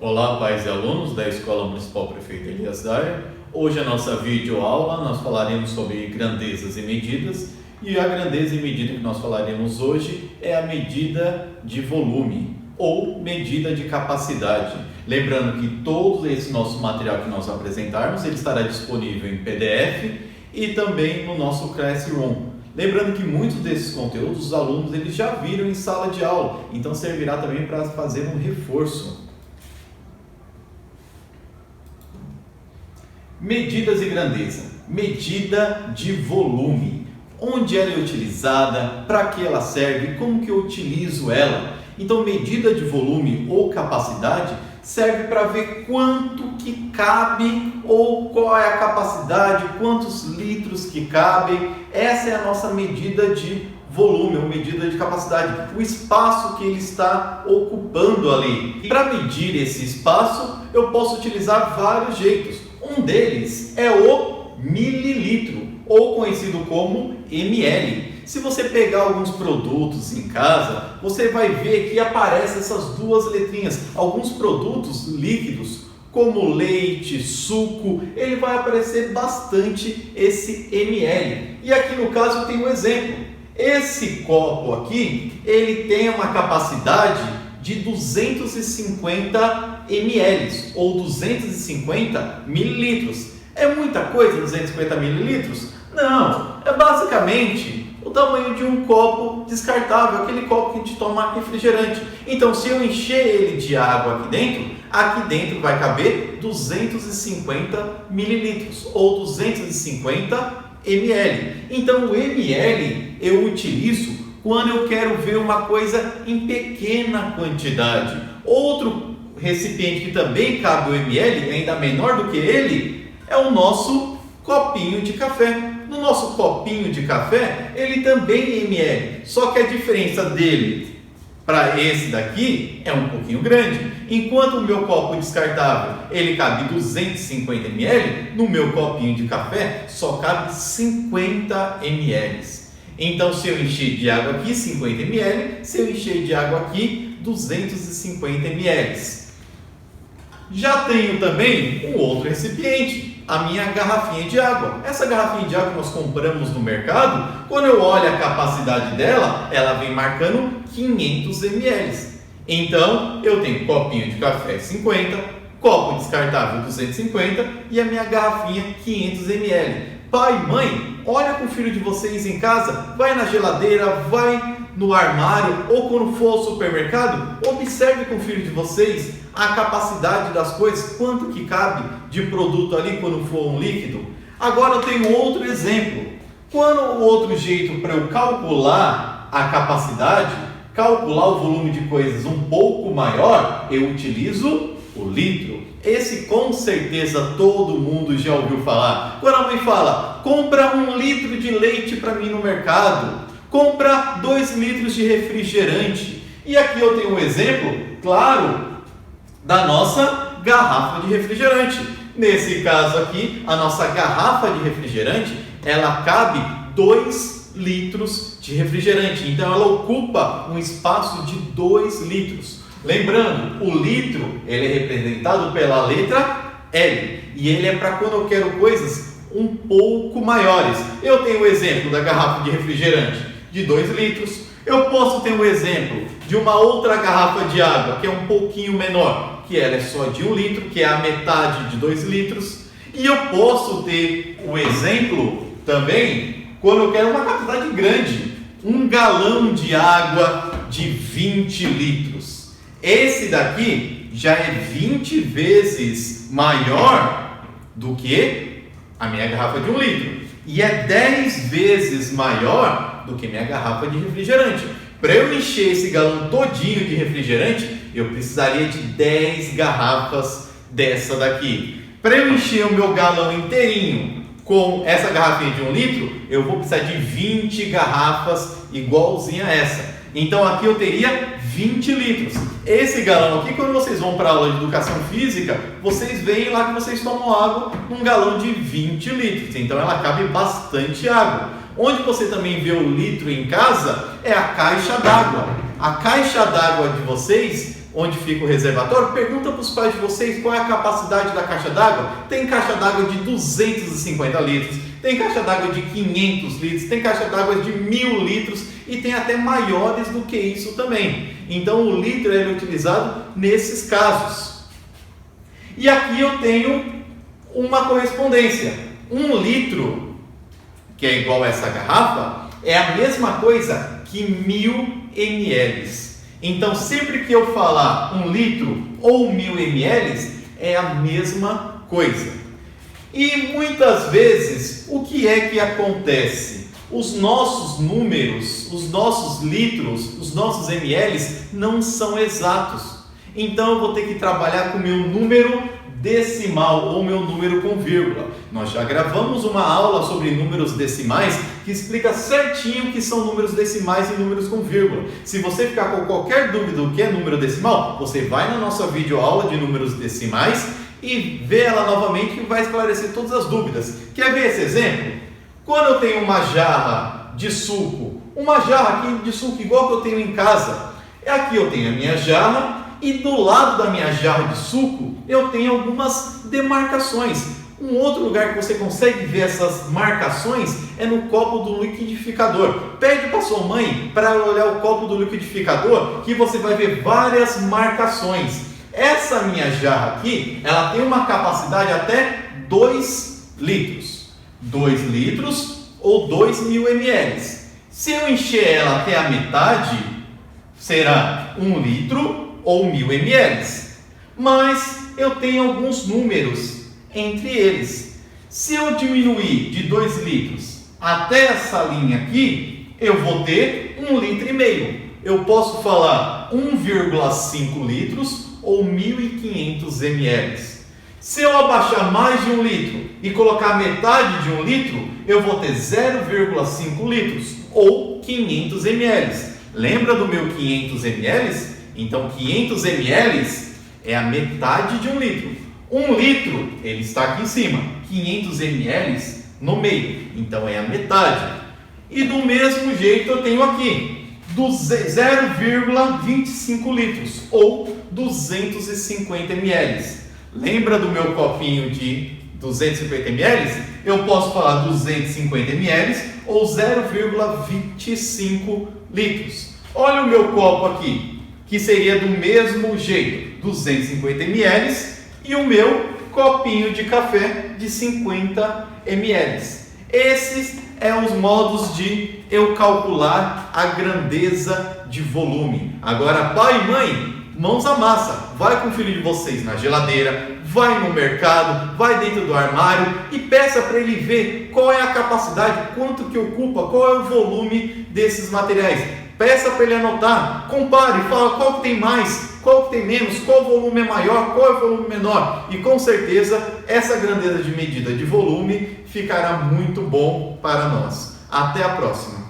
Olá, pais e alunos da Escola Municipal Prefeito Elias Dayer. Hoje a nossa videoaula nós falaremos sobre grandezas e medidas, e a grandeza e medida que nós falaremos hoje é a medida de volume ou medida de capacidade. Lembrando que todo esse nosso material que nós apresentarmos ele estará disponível em PDF e também no nosso Classroom. Lembrando que muitos desses conteúdos os alunos eles já viram em sala de aula, então servirá também para fazer um reforço. Medidas e grandeza. Medida de volume. Onde ela é utilizada, para que ela serve, como que eu utilizo ela. Então, medida de volume ou capacidade serve para ver quanto que cabe ou qual é a capacidade, quantos litros que cabem. Essa é a nossa medida de volume ou medida de capacidade, o espaço que ele está ocupando ali. E para medir esse espaço, eu posso utilizar vários jeitos. Um deles é o mililitro, ou conhecido como ml. Se você pegar alguns produtos em casa, você vai ver que aparecem essas duas letrinhas. Alguns produtos líquidos, como leite, suco, ele vai aparecer bastante esse ml. E aqui no caso eu tenho um exemplo. Esse copo aqui, ele tem uma capacidade de 250 ml ou 250 mililitros. É muita coisa 250 mililitros? Não, é basicamente o tamanho de um copo descartável, aquele copo que a gente toma refrigerante. Então, se eu encher ele de água aqui dentro vai caber 250 mililitros ou 250 ml. Então, o ml eu utilizo quando eu quero ver uma coisa em pequena quantidade. Outro recipiente que também cabe o ml, ainda menor do que ele, é o nosso copinho de café. No nosso copinho de café, ele também é ml, só que a diferença dele para esse daqui é um pouquinho grande. Enquanto o meu copo descartável ele cabe 250 ml, no meu copinho de café só cabe 50 ml. Então, se eu encher de água aqui 50 ml, se eu encher de água aqui 250 ml. Já tenho também um outro recipiente, a minha garrafinha de água. Essa garrafinha de água que nós compramos no mercado, quando eu olho a capacidade dela, ela vem marcando 500 ml. Então, eu tenho copinho de café 50, copo descartável 250 e a minha garrafinha 500 ml. Pai, mãe, olha com o filho de vocês em casa, vai na geladeira, vai no armário ou quando for ao supermercado, observe com o filho de vocês a capacidade das coisas, quanto que cabe de produto ali quando for um líquido. Agora eu tenho outro exemplo. Quando o outro jeito para eu calcular a capacidade, calcular o volume de coisas um pouco maior, eu utilizo o litro. Esse com certeza todo mundo já ouviu falar. Quando a mãe fala, compra 1 litro de leite para mim no mercado, compra 2 litros de refrigerante. E aqui eu tenho um exemplo, claro, da nossa garrafa de refrigerante. Nesse caso aqui, a nossa garrafa de refrigerante, ela cabe 2 litros de refrigerante. Então ela ocupa um espaço de 2 litros. Lembrando, o litro ele é representado pela letra L e ele é para quando eu quero coisas um pouco maiores. Eu tenho o exemplo da garrafa de refrigerante de 2 litros. Eu posso ter um exemplo de uma outra garrafa de água que é um pouquinho menor, que ela é só de 1 litro, que é a metade de 2 litros. E eu posso ter um exemplo também quando eu quero uma quantidade grande, 1 galão de água de 20 litros. Esse daqui já é 20 vezes maior do que a minha garrafa de 1 litro. E é 10 vezes maior do que minha garrafa de refrigerante. Para eu encher esse galão todinho de refrigerante, eu precisaria de 10 garrafas dessa daqui. Para eu encher o meu galão inteirinho com essa garrafinha de 1 litro, eu vou precisar de 20 garrafas igualzinha a essa. Então aqui eu teria 20 litros. Esse galão aqui, quando vocês vão para a aula de educação física, vocês veem lá que vocês tomam água num galão de 20 litros. Então ela cabe bastante água. Onde você também vê o litro em casa é a caixa d'água. A caixa d'água de vocês onde fica o reservatório, pergunta para os pais de vocês qual é a capacidade da caixa d'água. Tem caixa d'água de 250 litros, tem caixa d'água de 500 litros, tem caixa d'água de 1000 litros e tem até maiores do que isso também. Então o litro é utilizado nesses casos. E aqui eu tenho uma correspondência. 1 litro, que é igual a essa garrafa, é a mesma coisa que 1000 ml. Então, sempre que eu falar 1 litro ou 1000 ml, é a mesma coisa. E muitas vezes, o que é que acontece? Os nossos números, os nossos litros, os nossos ml não são exatos. Então, eu vou ter que trabalhar com o meu número decimal ou meu número com vírgula. Nós já gravamos uma aula sobre números decimais que explica certinho o que são números decimais e números com vírgula. Se você ficar com qualquer dúvida do que é número decimal, você vai na nossa videoaula de números decimais e vê ela novamente que vai esclarecer todas as dúvidas. Quer ver esse exemplo? Quando eu tenho uma jarra de suco, uma jarra aqui de suco igual que eu tenho em casa, aqui eu tenho a minha jarra e do lado da minha jarra de suco eu tenho algumas demarcações. Um outro lugar que você consegue ver essas marcações é no copo do liquidificador. Pede para sua mãe para olhar o copo do liquidificador que você vai ver várias marcações. Essa minha jarra aqui, ela tem uma capacidade até 2 litros. 2 litros ou 2000 ml. Se eu encher ela até a metade, será 1 litro ou 1000 ml. Mas eu tenho alguns números entre eles. Se eu diminuir de 2 litros até essa linha aqui, eu vou ter 1,5 litro. Eu posso falar 1,5 litros ou 1500 ml. Se eu abaixar mais de 1 litro e colocar metade de 1 litro, eu vou ter 0,5 litros ou 500 ml. Lembra do meu 500 ml? Então 500 ml é a metade de 1 litro. 1 litro, ele está aqui em cima, 500 ml no meio, então é a metade. E do mesmo jeito eu tenho aqui 0,25 litros ou 250 ml. Lembra do meu copinho de 250 ml? Eu posso falar 250 ml ou 0,25 litros. Olha o meu copo aqui, que seria do mesmo jeito, 250 ml, e o meu copinho de café de 50 ml. Esses são os modos de eu calcular a grandeza de volume. Agora, pai e mãe, mãos à massa. Vai com o filho de vocês na geladeira, vai no mercado, vai dentro do armário e peça para ele ver qual é a capacidade, quanto que ocupa, qual é o volume desses materiais. Peça para ele anotar, compare, fala qual que tem mais, qual que tem menos, qual volume é maior, qual é o volume menor. E com certeza essa grandeza de medida de volume ficará muito bom para nós. Até a próxima!